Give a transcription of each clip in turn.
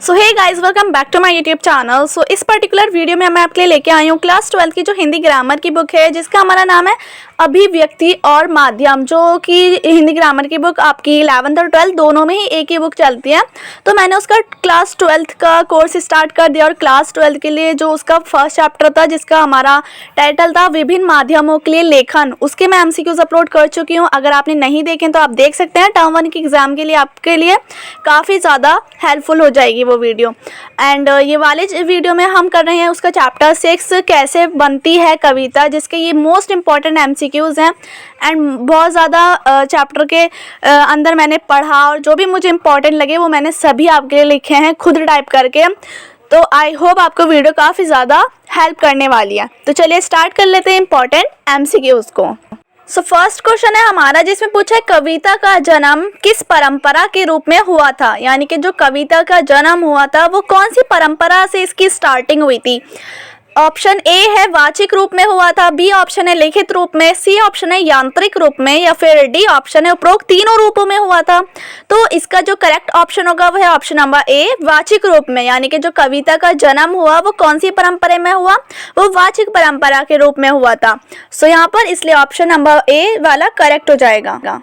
So hey guys, welcome back to my YouTube channel. So इस particular video में मैं आपके लिए लेके आई हूँ क्लास 12 की जो हिंदी ग्रामर की बुक है, जिसका हमारा नाम है अभिव्यक्ति और माध्यम, जो कि हिंदी ग्रामर की बुक आपकी 11th और 12th दोनों में ही एक ही बुक चलती है। तो मैंने उसका क्लास 12th का कोर्स स्टार्ट कर दिया और क्लास 12th के लिए जो उसका फर्स्ट चैप्टर था, जिसका हमारा टाइटल था विभिन्न माध्यमों के लिए लेखन, उसके मैं एमसीक्यूज अपलोड कर चुकी हूँ। अगर आपने नहीं देखे तो आप देख सकते हैं। टर्म 1 की एग्ज़ाम के लिए आपके लिए काफ़ी ज़्यादा हेल्पफुल हो जाएगी वो वीडियो। एंड ये वाले वीडियो में हम कर रहे हैं उसका चैप्टर 6 कैसे बनती है कविता, जिसके ये मोस्ट इंपॉर्टेंट एमसीक्यूज हैं। एंड बहुत ज़्यादा चैप्टर के अंदर मैंने पढ़ा और जो भी मुझे इंपॉर्टेंट लगे वो मैंने सभी आपके लिए लिखे हैं खुद टाइप करके। तो आई होप आपको वीडियो काफ़ी ज़्यादा हेल्प करने वाली है। तो चलिए स्टार्ट कर लेते हैं इंपॉर्टेंट एमसीक्यूज को। सो फर्स्ट क्वेश्चन है हमारा, जिसमें पूछा है कविता का जन्म किस परंपरा के रूप में हुआ था। यानी कि जो कविता का जन्म हुआ था वो कौन सी परंपरा से इसकी स्टार्टिंग हुई थी। ऑप्शन ए है वाचिक रूप में हुआ था, बी ऑप्शन है लिखित रूप में, सी ऑप्शन है यांत्रिक रूप में, या फिर डी ऑप्शन है उपरोक्त तीनों रूपों में हुआ था। तो इसका जो करेक्ट ऑप्शन होगा वो है ऑप्शन नंबर ए, वाचिक रूप में। यानी कि जो कविता का जन्म हुआ वो कौन सी परंपरा में हुआ, वो वाचिक परंपरा के रूप में हुआ था। सो यहाँ पर इसलिए ऑप्शन नंबर ए वाला करेक्ट हो जाएगा।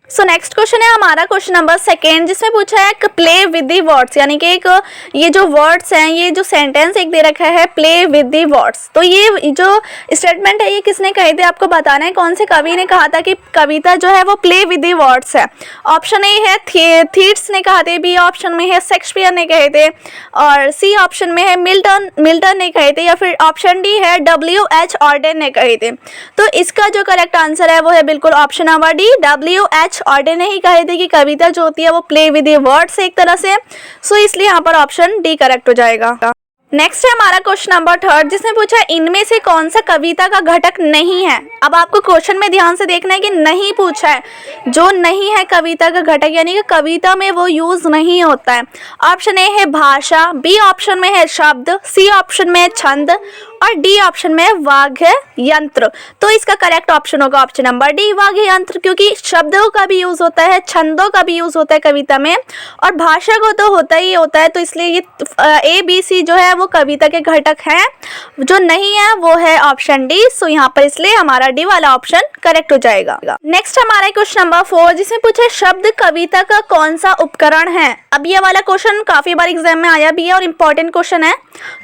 सो नेक्स्ट क्वेश्चन है हमारा क्वेश्चन नंबर 2, जिसमें पूछा है प्ले विद दी वर्ड्स। यानी कि एक ये जो वर्ड्स हैं, ये जो सेंटेंस एक दे रखा है प्ले विद दी वर्ड्स, तो ये जो स्टेटमेंट है ये किसने कही थी, आपको बताना है कौन से कवि ने कहा था कि कविता जो है वो प्ले विद दी वर्ड्स है। ऑप्शन ए है थीट्स ने कहा थे, बी ऑप्शन में है शेक्सपियर ने कहे थे, और सी ऑप्शन में है मिल्टन ने कहे थे, या फिर ऑप्शन डी है W.H. ऑर्डेन ने कहे थे। तो इसका जो करेक्ट आंसर है वो है बिल्कुल option number D, W.H. Ordained ने ही कहे थे कि कविता जो होती है वो प्ले विद द वर्ड्स एक तरह से। सो इसलिए यहाँ पर ऑप्शन डी करेक्ट हो जाएगा। नेक्स्ट है हमारा क्वेश्चन नंबर 3, जिसमें पूछा है इनमें से कौन सा कविता का घटक नहीं है। अब आपको क्वेश्चन में ध्यान से देखना है कि नहीं पूछा है, जो नहीं है कविता का घटक, यानी कि कविता में वो यूज नहीं होता है। ऑप्शन ए है भाषा, बी ऑप्शन में है शब्द, सी ऑप्शन में है छंद, और डी ऑप्शन में वाग्य यंत्र। तो इसका करेक्ट ऑप्शन होगा ऑप्शन नंबर डी, वाग्य यंत्र, क्योंकि शब्दों का भी यूज होता है, छंदों का भी यूज होता है कविता में, और भाषा को तो होता ही होता है। तो इसलिए ये ए बी सी जो है वो कविता के घटक हैं, जो नहीं है वो है ऑप्शन डी। सो यहाँ पर इसलिए हमारा डी वाला ऑप्शन करेक्ट हो जाएगा। नेक्स्ट हमारा क्वेश्चन नंबर 4, जिसमें पूछा शब्द कविता का कौन सा उपकरण है। अब ये वाला क्वेश्चन काफी बार एग्जाम में आया भी है और इम्पोर्टेंट क्वेश्चन है,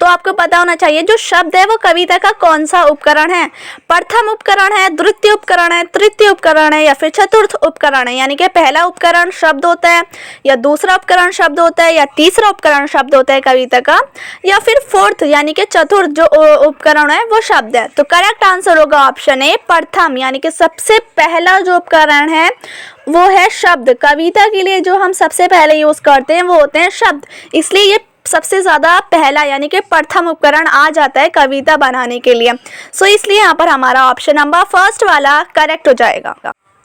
तो आपको पता होना चाहिए जो शब्द है वो कविता का कौन सा उपकरण है। प्रथम उपकरण है, द्वितीय उपकरण है, तृतीय उपकरण है, या फिर चतुर्थ उपकरण है। यानी कि पहला उपकरण शब्द होता है, या दूसरा उपकरण शब्द होता है, या तीसरा उपकरण शब्द होता है कविता का, या फिर फोर्थ यानी कि चतुर्थ जो उपकरण है वो शब्द है। तो करेक्ट आंसर होगा ऑप्शन ए, प्रथम। यानी कि सबसे पहला जो उपकरण है वो है शब्द। कविता के लिए जो हम सबसे पहले यूज करते हैं वो होते हैं शब्द, इसलिए ये सबसे ज़्यादा पहला यानी कि प्रथम उपकरण आ जाता है कविता बनाने के लिए। सो इसलिए यहाँ पर हमारा ऑप्शन नंबर फर्स्ट वाला करेक्ट हो जाएगा।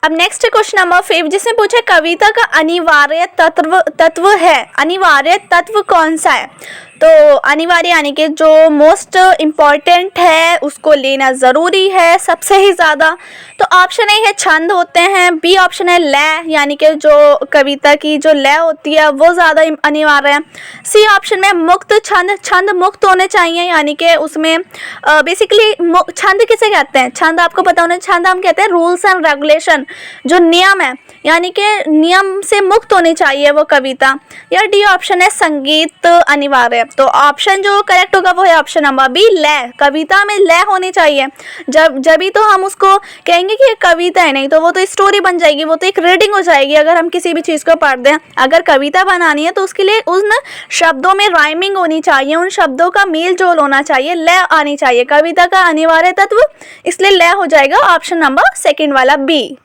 अब नेक्स्ट क्वेश्चन नंबर 5, जिसमें पूछे कविता का अनिवार्य तत्व है। अनिवार्य तत्व कौन सा है। तो अनिवार्य यानी कि जो मोस्ट इम्पॉर्टेंट है उसको लेना ज़रूरी है सबसे ही ज़्यादा। तो ऑप्शन ए है छंद होते हैं, बी ऑप्शन है लय, यानी कि जो कविता की जो लय होती है वो ज़्यादा अनिवार्य है, सी ऑप्शन में मुक्त छंद मुक्त होने चाहिए। यानी कि उसमें बेसिकली छंद किसे कहते हैं, छंद आपको पता होना, छंद हम कहते हैं रूल्स एंड रेगुलेशन, जो नियम है, यानी कि नियम से मुक्त होनी चाहिए वो कविता, या डी ऑप्शन है संगीत अनिवार्य। तो ऑप्शन जो करेक्ट होगा वो है ऑप्शन नंबर बी, लय। कविता में लय होनी चाहिए, जब तो हम उसको कहेंगे कि ये कविता है, नहीं तो वो तो स्टोरी बन जाएगी, वो तो एक रीडिंग हो जाएगी। अगर हम किसी भी चीज़ को पढ़ दें, अगर कविता बनानी है तो उसके लिए उन शब्दों में राइमिंग होनी चाहिए, उन शब्दों का मेल जोल होना चाहिए, लय आनी चाहिए। कविता का अनिवार्य तत्व इसलिए लय हो जाएगा ऑप्शन नंबर सेकेंड वाला बी।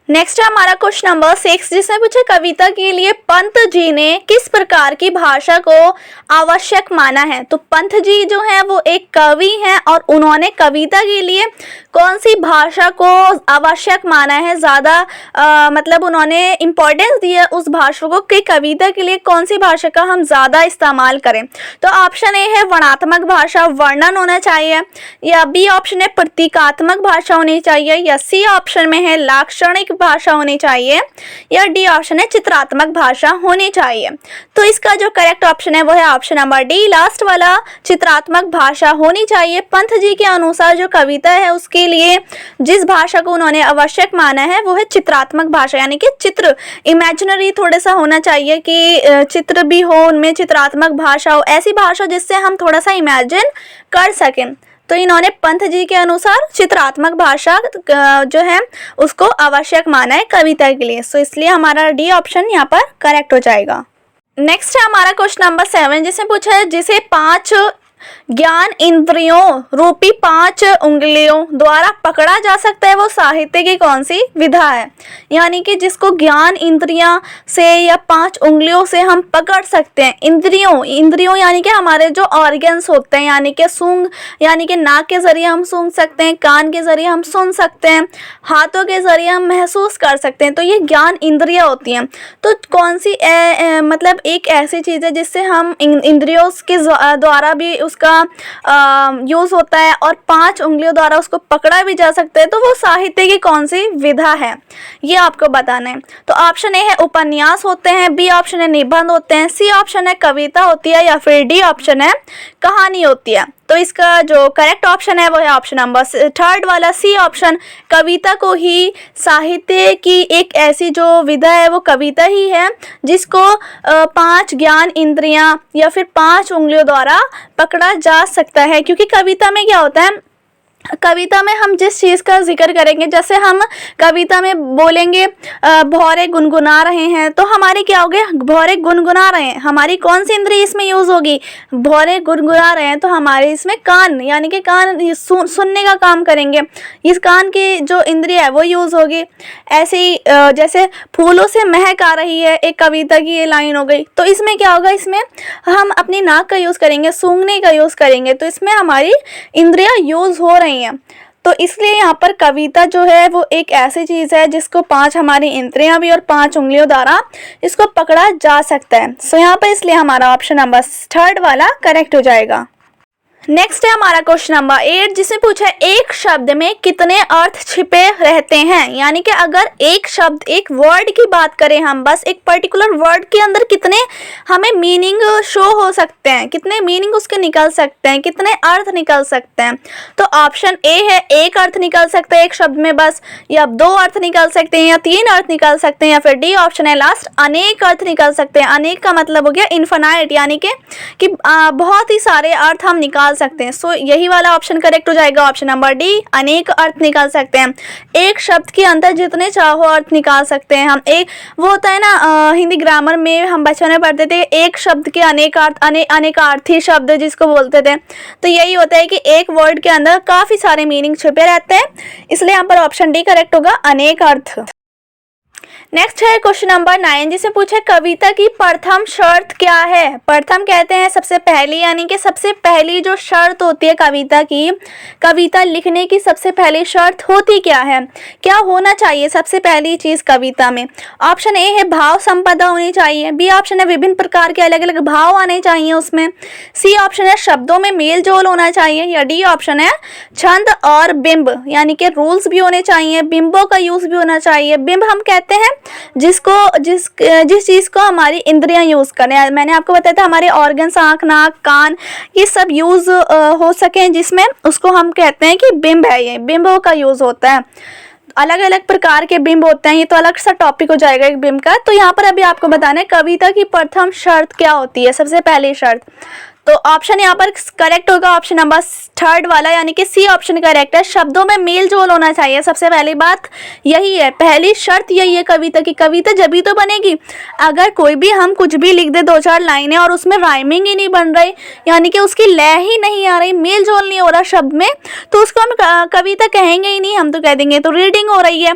नेक्स्ट है हमारा क्वेश्चन नंबर 6, जिसमें पूछे कविता के लिए पंत जी ने किस प्रकार की भाषा को आवश्यक माना है। तो पंत जी जो है वो एक कवि हैं और उन्होंने कविता के लिए कौन सी भाषा को आवश्यक माना है, ज़्यादा मतलब उन्होंने इम्पोर्टेंस दी है उस भाषा को कि कविता के लिए कौन सी भाषा का हम ज़्यादा इस्तेमाल करें। तो ऑप्शन ए है वर्णात्मक भाषा, वर्णन होना चाहिए, या बी ऑप्शन है प्रतीकात्मक भाषा होनी चाहिए, या सी ऑप्शन में है लाक्षणिक भाषा होनी चाहिए, या डी ऑप्शन है चित्रात्मक भाषा होनी चाहिए। तो इसका जो करेक्ट ऑप्शन है वो है ऑप्शन नंबर डी, लास्ट वाला, चित्रात्मक भाषा होनी चाहिए। पंत जी के अनुसार जो कविता है उसके लिए जिस भाषा को उन्होंने आवश्यक माना है वो है चित्रात्मक भाषा, यानी कि चित्र, इमेजिनरी थोड़ा सा होना चाहिए कि चित्र भी हो उनमें, चित्रात्मक भाषा हो, ऐसी भाषा जिससे हम थोड़ा सा इमेजिन कर सकें। तो इन्होंने पंत जी के अनुसार चित्रात्मक भाषा जो है उसको आवश्यक माना है कविता के लिए। सो इसलिए हमारा डी ऑप्शन यहाँ पर करेक्ट हो जाएगा। नेक्स्ट है हमारा क्वेश्चन नंबर 7, जिसे पूछा है जिसे 5 ज्ञान इंद्रियों रूपी 5 उंगलियों द्वारा पकड़ा जा सकता है वो साहित्य की कौन सी विधा है। यानी कि जिसको ज्ञान इंद्रियां से या 5 उंगलियों से हम पकड़ सकते हैं। इंद्रियों यानी कि हमारे जो ऑर्गन्स होते हैं, यानी कि सूंघ, यानी कि नाक के जरिए हम सूंघ सकते हैं, कान के जरिए हम सुन सकते हैं, हाथों के जरिए हम महसूस कर सकते हैं। तो ये ज्ञान इंद्रियां होती हैं। तो कौन सी मतलब एक ऐसी चीज़ है जिससे हम इंद्रियों के द्वारा भी उसका यूज होता है और 5 उंगलियों द्वारा उसको पकड़ा भी जा सकता है, तो वो साहित्य की कौन सी विधा है ये आपको बताना है। तो ऑप्शन ए है उपन्यास होते हैं, बी ऑप्शन है निबंध होते हैं, सी ऑप्शन है कविता होती है, या फिर डी ऑप्शन है कहानी होती है। तो इसका जो करेक्ट ऑप्शन है वो है ऑप्शन नंबर 3 वाला, सी ऑप्शन, कविता को ही साहित्य की एक ऐसी जो विधा है वो कविता ही है जिसको 5 ज्ञान इंद्रियां या फिर 5 उंगलियों द्वारा पकड़ा जा सकता है। क्योंकि कविता में क्या होता है, कविता में हम जिस चीज़ का जिक्र करेंगे, जैसे हम कविता में बोलेंगे भौरे गुनगुना रहे हैं, तो हमारी क्या हो गया, भौरे गुनगुना रहे हैं, हमारी कौन सी इंद्रिय इसमें यूज़ होगी, भौरे गुनगुना रहे हैं, तो हमारे इसमें कान, यानी कि कान सुनने का काम करेंगे, इस कान की जो इंद्रिय है वो यूज़ होगी। ऐसे ही जैसे फूलों से महक आ रही है, एक कविता की ये लाइन हो गई, तो इसमें क्या होगा, इसमें हम अपनी नाक का यूज़ करेंगे, सूंघने का यूज़ करेंगे, तो इसमें हमारी इंद्रियां यूज़ हो रही हैं। तो इसलिए यहाँ पर कविता जो है वो एक ऐसी चीज़ है जिसको 5 हमारी इंद्रियां भी और 5 उंगलियों द्वारा इसको पकड़ा जा सकता है। सो यहाँ पर इसलिए हमारा ऑप्शन नंबर 3 वाला करेक्ट हो जाएगा। नेक्स्ट है हमारा क्वेश्चन नंबर 8, जिसमें पूछा है एक शब्द में कितने अर्थ छिपे रहते हैं। यानी कि अगर एक शब्द, एक वर्ड की बात करें हम, बस एक पर्टिकुलर वर्ड के अंदर कितने हमें मीनिंग शो हो सकते हैं, कितने मीनिंग उसके निकल सकते हैं, कितने अर्थ निकल सकते हैं। तो ऑप्शन ए है एक अर्थ निकल सकता है एक शब्द में बस, या 2 अर्थ निकल सकते हैं, या 3 अर्थ निकल सकते हैं, या फिर डी ऑप्शन है लास्ट अनेक अर्थ निकल सकते हैं। अनेक का मतलब हो गया इन्फिनाइट, यानी कि बहुत ही सारे अर्थ हम निकाल सकते हैं। सो यही वाला ऑप्शन करेक्ट हो जाएगा, ऑप्शन नंबर डी, अनेक अर्थ निकाल सकते हैं। एक शब्द के अंदर जितने चाहो अर्थ निकाल सकते हैं हम। एक वो होता है ना, हिंदी ग्रामर में हम बचपन में पढ़ते थे, एक शब्द के अनेक अर्थ, अनेकार्थी शब्द जिसको बोलते थे। तो यही होता है कि एक वर्ड के अंदर काफ़ी सारे मीनिंग छुपे रहते हैं, इसलिए यहाँ पर ऑप्शन डी करेक्ट होगा, अनेक अर्थ। नेक्स्ट है क्वेश्चन नंबर 9, जिसे पूछे कविता की प्रथम शर्त क्या है। प्रथम कहते हैं सबसे पहली, यानी कि सबसे पहली जो शर्त होती है कविता की, कविता लिखने की सबसे पहली शर्त होती क्या है, क्या होना चाहिए सबसे पहली चीज़ कविता में। ऑप्शन ए है भाव संपदा होनी चाहिए, बी ऑप्शन है विभिन्न प्रकार के अलग अलग भाव आने चाहिए उसमें, सी ऑप्शन है शब्दों में मेल जोल होना चाहिए, या डी ऑप्शन है छंद और बिंब, यानी कि रूल्स भी होने चाहिए, बिंबों का यूज़ भी होना चाहिए। बिंब हम कहते हैं जिस चीज़ को हमारी इंद्रियां यूज़ करें। मैंने आपको बताया था हमारे ऑर्गन्स, आँख, नाक, कान, ये सब यूज़ हो सकें, जिसमें उसको हम कहते हैं कि बिंब है, ये बिंबों का यूज़ होता है। अलग अलग प्रकार के बिंब होते हैं, ये तो अलग सा टॉपिक हो जाएगा एक बिंब का। तो यहाँ पर अभी आपको बताना है कविता की प्रथम शर्त क्या होती है, सबसे पहली शर्त। तो ऑप्शन यहाँ पर करेक्ट होगा ऑप्शन नंबर 3 वाला, यानी कि सी ऑप्शन करेक्ट है, शब्दों में मेल जोल होना चाहिए। सबसे पहली बात यही है, पहली शर्त यही है कविता की। कविता जब ही तो बनेगी अगर कोई भी हम कुछ भी लिख दे 2-4 लाइनें और उसमें राइमिंग ही नहीं बन रही, यानी कि उसकी लय ही नहीं आ रही, मेल जोल नहीं हो रहा शब्द में, तो उसको हम कविता कहेंगे ही नहीं, हम तो कह देंगे तो रीडिंग हो रही है।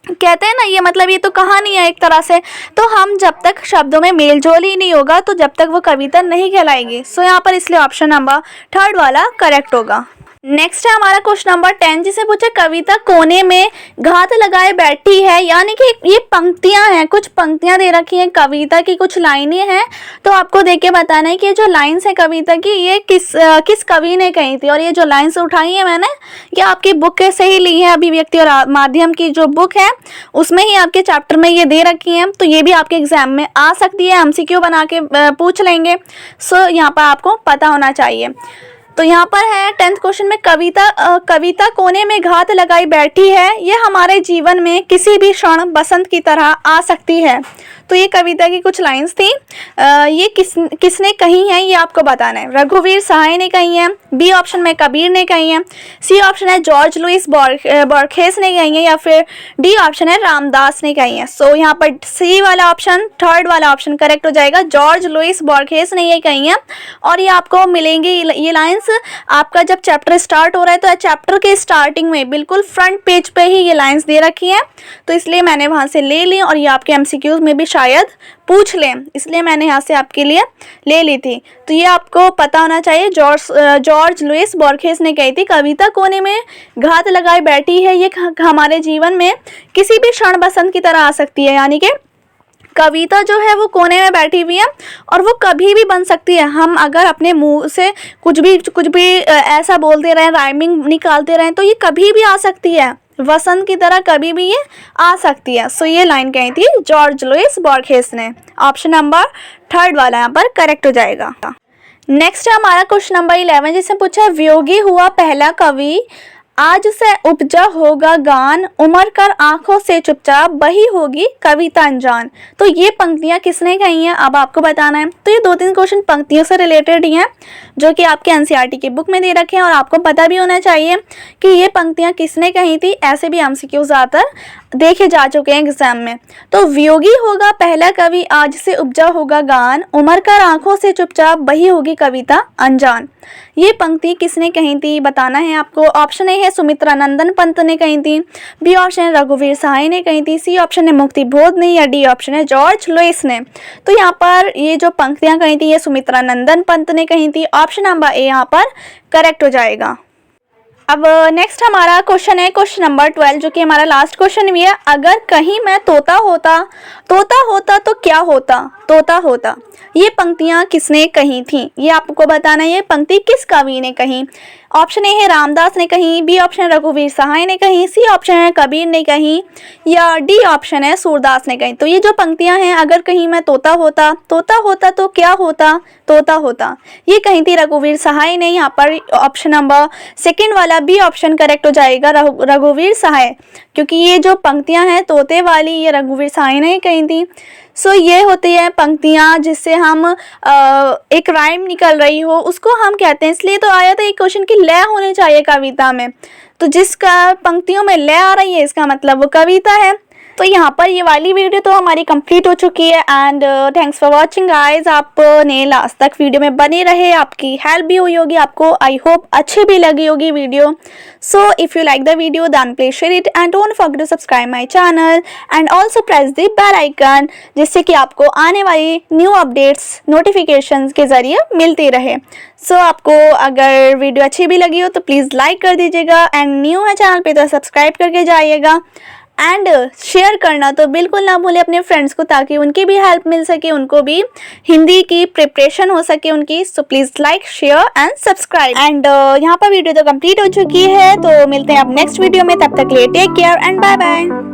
कहते हैं ना, ये मतलब ये तो कहानी है एक तरह से। तो हम जब तक शब्दों में मेलजोल ही नहीं होगा तो जब तक वो कविता नहीं कहलाएगी। सो यहाँ पर इसलिए ऑप्शन नंबर 3 वाला करेक्ट होगा। नेक्स्ट है हमारा क्वेश्चन नंबर 10, जिसे पूछा कविता कोने में घात लगाए बैठी है, यानी कि ये पंक्तियां हैं, कुछ पंक्तियां दे रखी हैं, कविता की कुछ लाइनें हैं, तो आपको देख के बताना है कि ये जो लाइन्स है कविता की ये किस कवि ने कही थी। और ये जो लाइन्स उठाई है मैंने ये आपकी बुक से ही ली है, अभिव्यक्ति और माध्यम की जो बुक है उसमें ही आपके चैप्टर में ये दे रखी है, तो ये भी आपके एग्जाम में आ सकती है, MCQ बना के पूछ लेंगे। सो यहाँ पर आपको पता होना चाहिए। तो यहाँ पर है 10th क्वेश्चन में कविता कोने में घात लगाई बैठी है, ये हमारे जीवन में किसी भी क्षण बसंत की तरह आ सकती है। तो ये कविता की कुछ लाइंस थी। ये किसने कही है ये आपको बताना है। रघुवीर सहाय ने कही है, बी ऑप्शन में कबीर ने कही है, सी ऑप्शन है जॉर्ज लुइस बोर्खेस ने कही है, या फिर डी ऑप्शन है रामदास ने कही है। सो यहाँ पर सी वाला ऑप्शन, थर्ड वाला ऑप्शन करेक्ट हो जाएगा, जॉर्ज लुइस बोर्खेस ने ये कही है। और ये आपको मिलेंगे ये लाइंस आपका जब चैप्टर स्टार्ट हो रहा है, तो चैप्टर के स्टार्टिंग में बिल्कुल फ्रंट पेज पे ही ये लाइंस दे रखी हैं, तो इसलिए मैंने वहाँ से ले ली, और ये आपके MCQs में भी शायद पूछ लें, इसलिए मैंने यहाँ से आपके लिए ले ली थी। तो ये आपको पता होना चाहिए, जॉर्ज लुइस बोर्खेस ने कही थी कविता कोने में घात लगाए बैठी है, ये हमारे जीवन में किसी भी क्षण बसंत की तरह आ सकती है, यानी कि कविता जो है वो कोने में बैठी हुई है और वो कभी भी बन सकती है। हम अगर अपने मुंह से कुछ भी ऐसा बोलते रहें, राइमिंग निकालते रहें, तो ये कभी भी आ सकती है, वसंत की तरह कभी भी ये आ सकती है। सो ये लाइन कही थी जॉर्ज लुइस बोर्खेस ने। ऑप्शन नंबर थर्ड वाला यहाँ पर करेक्ट हो जाएगा। नेक्स्ट है हमारा क्वेश्चन नंबर 11, जिसमें पूछा है वियोगी हुआ पहला कवि, आज से उपजा होगा गान, उमर कर आंखों से चुपचाप बही होगी कविता अनजान। तो ये पंक्तियां किसने कही हैं अब आपको बताना है। तो ये 2-3 क्वेश्चन पंक्तियों से रिलेटेड ही हैं, जो कि आपके NCERT की बुक में दे रखे हैं, और आपको पता भी होना चाहिए कि ये पंक्तियां किसने कही थी। ऐसे भी MCQ ज़्यादातर देखे जा चुके हैं एग्जाम में। तो वियोगी होगा पहला कवि, आज से उपजा होगा गान, उमर कर आंखों से चुपचाप बही होगी कविता अनजान। ये पंक्ति किसने कही थी बताना है आपको। ऑप्शन ए है सुमित्रा नंदन पंत ने कही थी, बी ऑप्शन है रघुवीर सहाय ने कही थी, सी ऑप्शन है मुक्ति बोध ने, या डी ऑप्शन है जॉर्ज लुइस ने। तो यहाँ पर ये जो पंक्तियां कही थी ये सुमित्रा नंदन पंत ने कही थी। ऑप्शन नंबर ए यहाँ पर करेक्ट हो जाएगा। अब नेक्स्ट हमारा क्वेश्चन है क्वेश्चन नंबर 12, जो कि हमारा लास्ट क्वेश्चन भी है। अगर कहीं मैं तोता होता तो क्या होता, तोता होता। ये पंक्तियां किसने कही थी ये आपको बताना है। ये पंक्ति किस कवि ने कही। ऑप्शन ए है रामदास ने कही, बी ऑप्शन है रघुवीर सहाय ने कही, सी ऑप्शन है कबीर ने कही, या डी ऑप्शन है सूरदास ने कही। तो ये जो पंक्तियां हैं, अगर कहीं मैं तोता होता तो क्या होता, तोता होता, ये कही थी रघुवीर सहाय ने। यहाँ पर ऑप्शन नंबर सेकंड वाला बी ऑप्शन करेक्ट हो जाएगा, रघुवीर सहाय, क्योंकि ये जो पंक्तियां हैं तोते वाली ये रघुवीर सहाय ने कही थी। सो ये होती है पंक्तियाँ जिससे हम एक राइम निकल रही हो उसको हम कहते हैं। इसलिए तो आया था एक क्वेश्चन की लय होनी चाहिए कविता में, तो जिसका पंक्तियों में लय आ रही है इसका मतलब वो कविता है। तो यहाँ पर ये वाली वीडियो तो हमारी कंप्लीट हो चुकी है। And thanks for watching guys. आपने लास्ट तक वीडियो में बने रहे, आपकी हेल्प भी हुई होगी, आपको आई होप अच्छी भी लगी होगी video. So if you like the video then please share it and don't forget to subscribe my channel and also press the bell icon, जिससे कि आपको आने वाली न्यू अपडेट्स नोटिफिकेशंस के ज़रिए मिलती रहे। सो आपको अगर वीडियो अच्छी भी लगी हो तो प्लीज़ लाइक कर दीजिएगा, एंड न्यू है चैनल पे तो सब्सक्राइब करके जाइएगा, एंड शेयर करना तो बिल्कुल ना भूलें अपने फ्रेंड्स को, ताकि उनकी भी हेल्प मिल सके, उनको भी हिंदी की प्रिपरेशन हो सके उनकी। So please like share and subscribe. And यहाँ पर वीडियो तो कंप्लीट हो चुकी है, तो मिलते हैं अब नेक्स्ट वीडियो में। तब तक के लिए take care and bye bye.